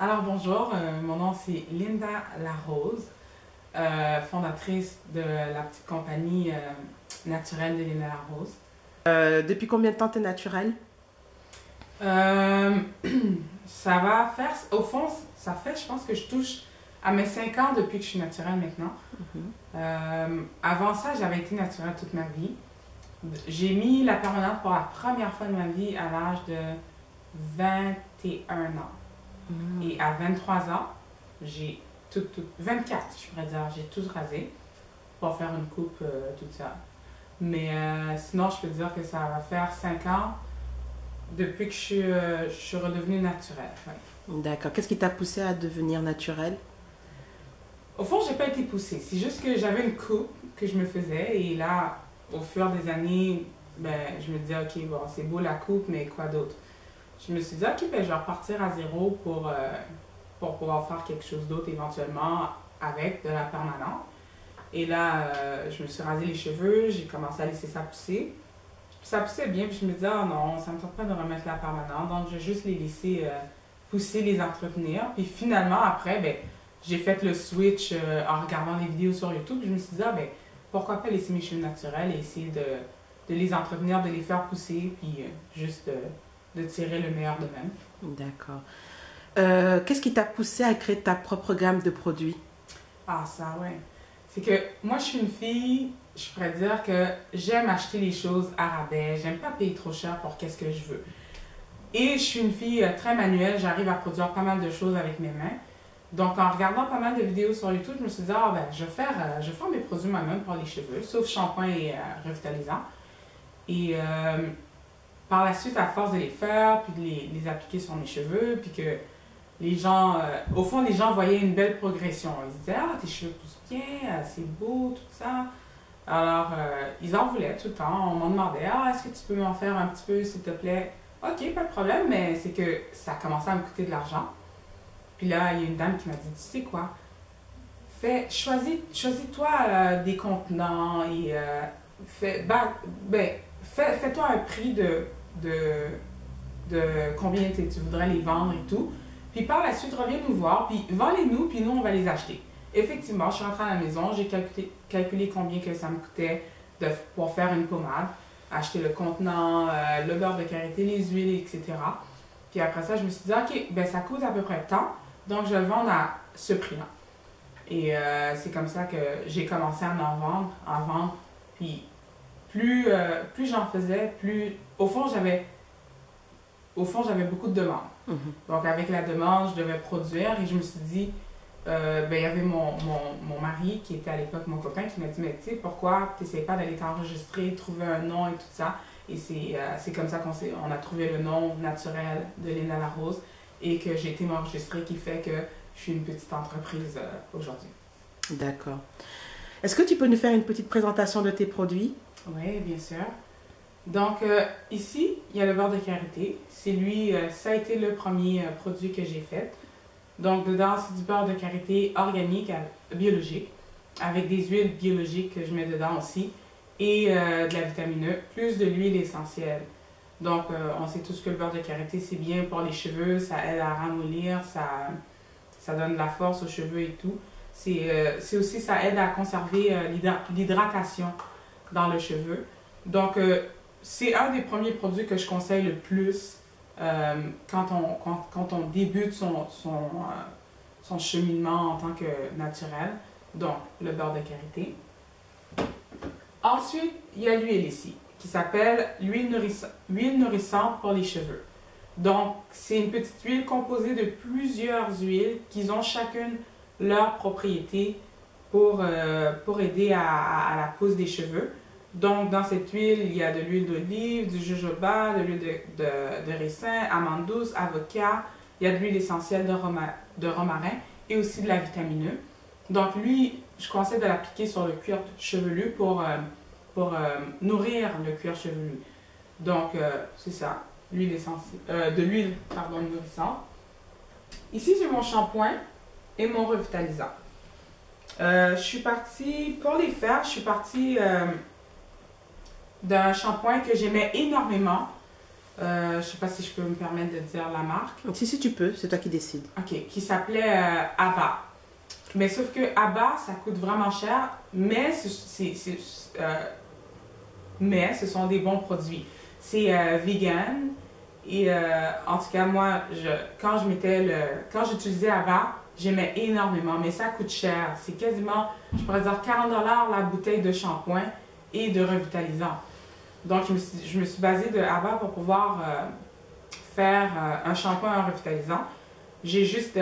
Alors bonjour, mon nom c'est Linda Larose, fondatrice de la petite compagnie naturelle de Linda Larose. Depuis combien de temps tu es naturelle? Euh, Ça va faire, au fond, ça fait, je pense que je touche à mes 5 ans depuis que je suis naturelle maintenant. Avant ça, j'avais été naturelle toute ma vie. J'ai mis la permanente pour la première fois de ma vie à l'âge de 21 ans. Et à 23 ans, j'ai 24, je pourrais dire, j'ai tout rasé pour faire une coupe, tout ça. Mais sinon, je peux dire que ça va faire 5 ans depuis que je suis redevenue naturelle. Ouais. D'accord. Qu'est-ce qui t'a poussé à devenir naturelle? Au fond, j'ai pas été poussée. C'est juste que j'avais une coupe que je me faisais et là, au fur des années, ben, je me disais, ok, bon, c'est beau la coupe, mais quoi d'autre? Je me suis dit, ok, ben, je vais repartir à zéro pour pouvoir faire quelque chose d'autre éventuellement avec de la permanente. Et là, je me suis rasé les cheveux, j'ai commencé à laisser ça pousser. Puis ça poussait bien, puis je me disais, ah non, ça me tente pas de remettre la permanente, donc je vais juste les laisser pousser, les entretenir. Puis finalement, après, ben, j'ai fait le switch en regardant les vidéos sur YouTube, puis je me suis dit, ah ben, pourquoi pas laisser mes cheveux naturels et essayer de les entretenir, de les faire pousser, puis juste de tirer le meilleur d'eux-mêmes. D'accord. Qu'est-ce qui t'a poussé à créer ta propre gamme de produits? Ah, ça, ouais. C'est que moi, je suis une fille, je pourrais dire que j'aime acheter les choses à rabais, j'aime pas payer trop cher pour qu'est-ce que je veux. Et je suis une fille très manuelle, j'arrive à produire pas mal de choses avec mes mains. Donc, en regardant pas mal de vidéos sur YouTube, je me suis dit, ah ben, je vais faire mes produits moi-même pour les cheveux, sauf shampoing et revitalisant. Et par la suite, à force de les faire, puis de les appliquer sur mes cheveux, puis que les gens, au fond, les gens voyaient une belle progression. Ils se disaient, ah, tes cheveux poussent bien, c'est beau, tout ça. Alors, ils en voulaient tout le temps. On m'en demandait, ah, est-ce que tu peux m'en faire un petit peu, s'il te plaît? Ok, pas de problème, mais c'est que ça a commencé à me coûter de l'argent. Puis là, il y a une dame qui m'a dit, tu sais quoi? Choisis-toi des contenants et fais-toi un prix de, de combien tu voudrais les vendre et tout. Puis par la suite, reviens nous voir, puis vends-les-nous, puis nous, on va les acheter. Effectivement, je suis rentrée à la maison, j'ai calculé combien que ça me coûtait pour faire une pommade, acheter le contenant, le beurre de karité, les huiles, etc. Puis après ça, je me suis dit, ok, ben ça coûte à peu près tant, donc je vais le vendre à ce prix-là. Et c'est comme ça que j'ai commencé à en vendre. Puis plus j'en faisais, plus au fond, j'avais beaucoup de demandes. Donc, avec la demande, je devais produire et je me suis dit, ben, il y avait mon mari qui était à l'époque mon copain qui m'a dit, mais tu sais, pourquoi tu n'essayes pas d'aller t'enregistrer, trouver un nom et tout ça. Et c'est comme ça on a trouvé le nom naturel de Linda Larose et que j'ai été m'enregistrer qui fait que je suis une petite entreprise aujourd'hui. D'accord. Est-ce que tu peux nous faire une petite présentation de tes produits? Oui, bien sûr. Donc, ici, il y a le beurre de karité. C'est lui, ça a été le premier produit que j'ai fait. Donc, dedans, c'est du beurre de karité organique, biologique, avec des huiles biologiques que je mets dedans aussi, et de la vitamine E, plus de l'huile essentielle. Donc, on sait tous que le beurre de karité, c'est bien pour les cheveux, ça aide à ramollir, ça donne de la force aux cheveux et tout. C'est aussi, ça aide à conserver l'hydratation dans le cheveu. Donc, c'est un des premiers produits que je conseille le plus quand on débute son cheminement en tant que naturel. Donc, le beurre de karité. Ensuite, il y a l'huile ici, qui s'appelle l'huile nourrissante pour les cheveux. Donc, c'est une petite huile composée de plusieurs huiles qui ont chacune leurs propriétés pour aider à la pousse des cheveux. Donc, dans cette huile, il y a de l'huile d'olive, du jojoba, de l'huile de ricin, amande douce, avocat. Il y a de l'huile essentielle de romarin et aussi de la vitamine E. Donc, lui, je conseille de l'appliquer sur le cuir chevelu pour nourrir le cuir chevelu. Donc, c'est ça, de l'huile nourrissante. Ici, j'ai mon shampoing et mon revitalisant. Je suis partie, pour les faire, je suis partie d'un shampoing que j'aimais énormément, je sais pas si je peux me permettre de dire la marque. Si tu peux, c'est toi qui décides. Ok, qui s'appelait Abba. Mais sauf que Abba, ça coûte vraiment cher, mais mais ce sont des bons produits. C'est vegan et en tout cas moi, quand j'utilisais Abba, j'aimais énormément, mais ça coûte cher. C'est quasiment, je pourrais dire 40 $ la bouteille de shampoing et de revitalisant. Donc je me suis basée de Abba pour pouvoir faire un shampoing et un revitalisant. J'ai juste,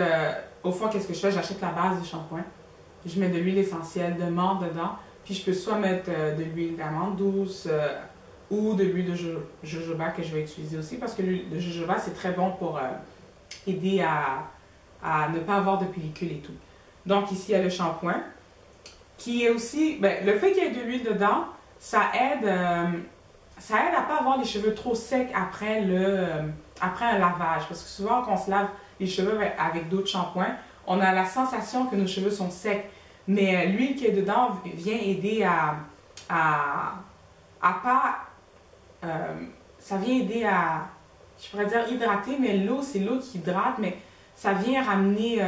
au fond, qu'est-ce que je fais? J'achète la base de shampoing. Je mets de l'huile essentielle de menthe dedans. Puis je peux soit mettre de l'huile d'amande douce ou de l'huile de jojoba que je vais utiliser aussi parce que l'huile de jojoba, c'est très bon pour aider à ne pas avoir de pellicule et tout. Donc ici, il y a le shampoing qui est aussi, ben, le fait qu'il y ait de l'huile dedans, ça aide à ne pas avoir les cheveux trop secs après un lavage. Parce que souvent, quand on se lave les cheveux avec d'autres shampoings, on a la sensation que nos cheveux sont secs. Mais l'huile qui est dedans vient aider ça vient aider à, je pourrais dire hydrater, mais l'eau, c'est l'eau qui hydrate, mais ça vient ramener,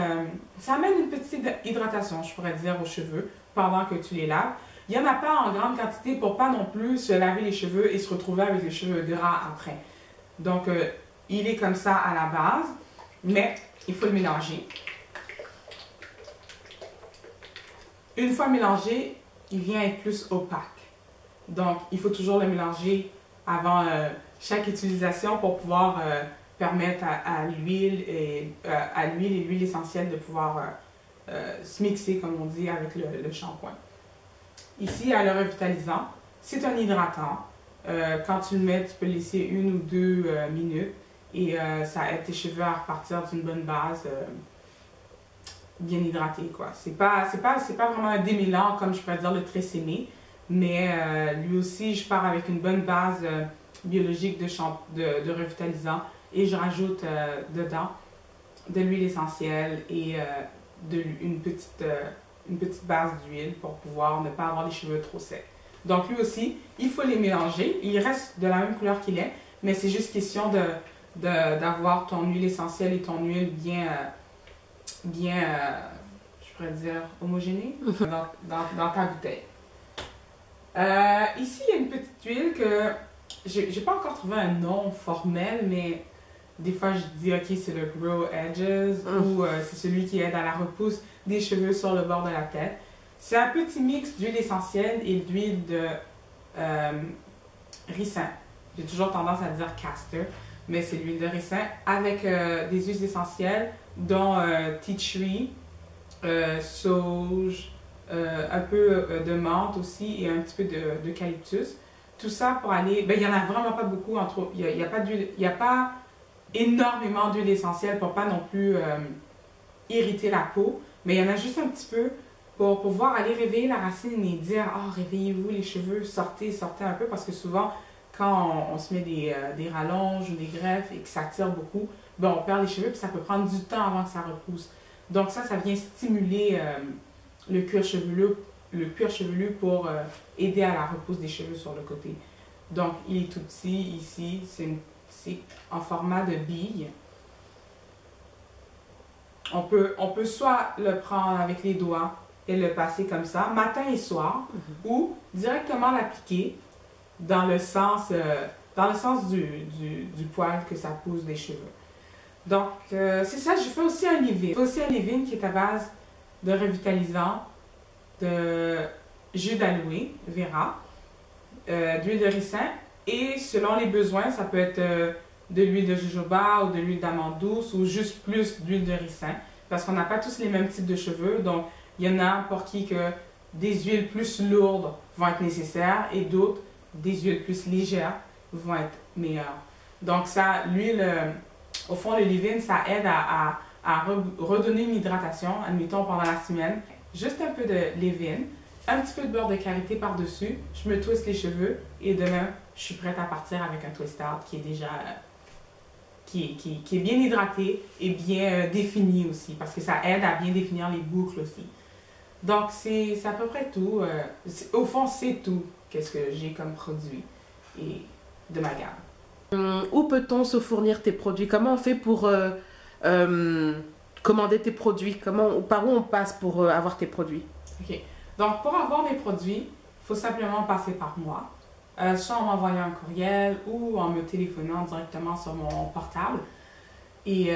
ça amène une petite hydratation, je pourrais dire, aux cheveux pendant que tu les laves. Il n'y en a pas en grande quantité pour pas non plus se laver les cheveux et se retrouver avec les cheveux gras après. Donc, il est comme ça à la base, mais il faut le mélanger. Une fois mélangé, il vient être plus opaque. Donc, il faut toujours le mélanger avant chaque utilisation pour pouvoir permettre à l'huile et l'huile essentielle de pouvoir se mixer, comme on dit, avec le shampoing. Ici, à le revitalisant, c'est un hydratant. Quand tu le mets, tu peux le laisser 1 ou 2 minutes et ça aide tes cheveux à repartir d'une bonne base bien hydraté, quoi. C'est pas vraiment un démêlant comme je pourrais dire le Tresemmé, mais lui aussi, je pars avec une bonne base biologique de revitalisant et je rajoute dedans de l'huile essentielle et une petite base d'huile pour pouvoir ne pas avoir les cheveux trop secs. Donc lui aussi, il faut les mélanger. Il reste de la même couleur qu'il est, mais c'est juste question d'avoir ton huile essentielle et ton huile bien, je pourrais dire, homogénée dans ta bouteille. Ici, il y a une petite huile que j'ai pas encore trouvé un nom formel, mais des fois je dis ok, c'est le Grow Edges ou c'est celui qui aide à la repousse des cheveux sur le bord de la tête. C'est un petit mix d'huile essentielle et d'huile de ricin. J'ai toujours tendance à dire castor, mais c'est l'huile de ricin avec des huiles essentielles dont tea tree, sauge, un peu de menthe aussi et un petit peu d'eucalyptus. Tout ça pour aller, ben, il n'y en a vraiment pas beaucoup, il n'y a pas énormément d'huile essentielle pour pas non plus irriter la peau, mais il y en a juste un petit peu pour pouvoir aller réveiller la racine et dire « Ah, réveillez-vous les cheveux, sortez un peu » parce que souvent, quand on se met des rallonges ou des greffes et que ça tire beaucoup, ben, on perd les cheveux puis ça peut prendre du temps avant que ça repousse. Donc ça vient stimuler le cuir chevelu pour aider à la repousse des cheveux sur le côté. Donc il est tout petit ici, c'est en format de bille. On peut soit le prendre avec les doigts et le passer comme ça, matin et soir, ou directement l'appliquer dans le sens du poil que ça pousse des cheveux. Donc, c'est ça, je fais aussi un leave-in. Je fais aussi un leave-in qui est à base de revitalisant, de jus d'aloe vera, d'huile de ricin, et selon les besoins, ça peut être de l'huile de jojoba ou de l'huile d'amande douce ou juste plus d'huile de ricin, parce qu'on n'a pas tous les mêmes types de cheveux, donc il y en a pour qui que des huiles plus lourdes vont être nécessaires et d'autres, des huiles plus légères vont être meilleures. Donc ça, l'huile, au fond, le leave-in, ça aide à redonner une hydratation, admettons pendant la semaine. Juste un peu de leave-in, un petit peu de beurre de karité par-dessus, je me twiste les cheveux et demain, je suis prête à partir avec un twist out qui est déjà qui est bien hydraté et bien défini aussi, parce que ça aide à bien définir les boucles aussi. Donc, c'est à peu près tout. Au fond, c'est tout qu'est-ce que j'ai comme produit et de ma gamme. Où peut-on se fournir tes produits? Comment on fait pour commander tes produits? Par où on passe pour avoir tes produits? OK. Donc, pour avoir mes produits, il faut simplement passer par moi. Soit en m'envoyant un courriel ou en me téléphonant directement sur mon portable. Et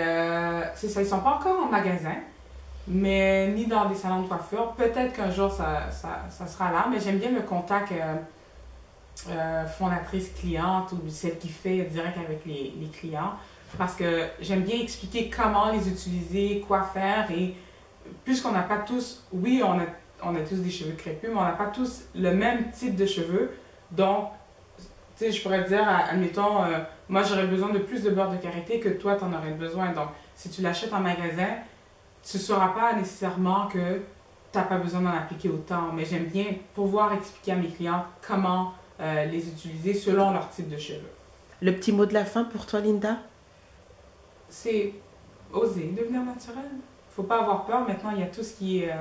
c'est ça, ils ne sont pas encore en magasin, mais ni dans des salons de coiffure. Peut-être qu'un jour, ça sera là, mais j'aime bien le contact fondatrice cliente ou celle qui fait direct avec les clients parce que j'aime bien expliquer comment les utiliser, quoi faire et puisqu'on n'a pas tous, oui, on a tous des cheveux crépus, mais on n'a pas tous le même type de cheveux. Donc, tu sais, je pourrais te dire, admettons, moi j'aurais besoin de plus de beurre de karité que toi, tu en aurais besoin. Donc, si tu l'achètes en magasin, tu ne sauras pas nécessairement que tu n'as pas besoin d'en appliquer autant. Mais j'aime bien pouvoir expliquer à mes clients comment les utiliser selon leur type de cheveux. Le petit mot de la fin pour toi, Linda? C'est oser devenir naturel. Il ne faut pas avoir peur. Maintenant, il y a tout ce qui est...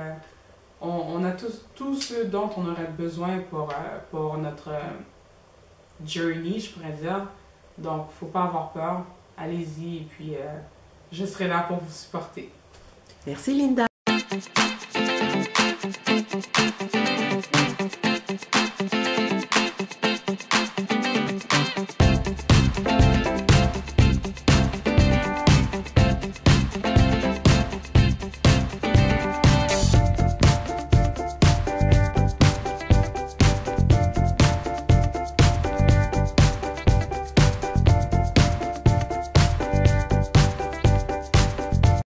on a tout ce dont on aurait besoin pour notre journey, je pourrais dire. Donc, il ne faut pas avoir peur. Allez-y et puis je serai là pour vous supporter. Merci, Linda.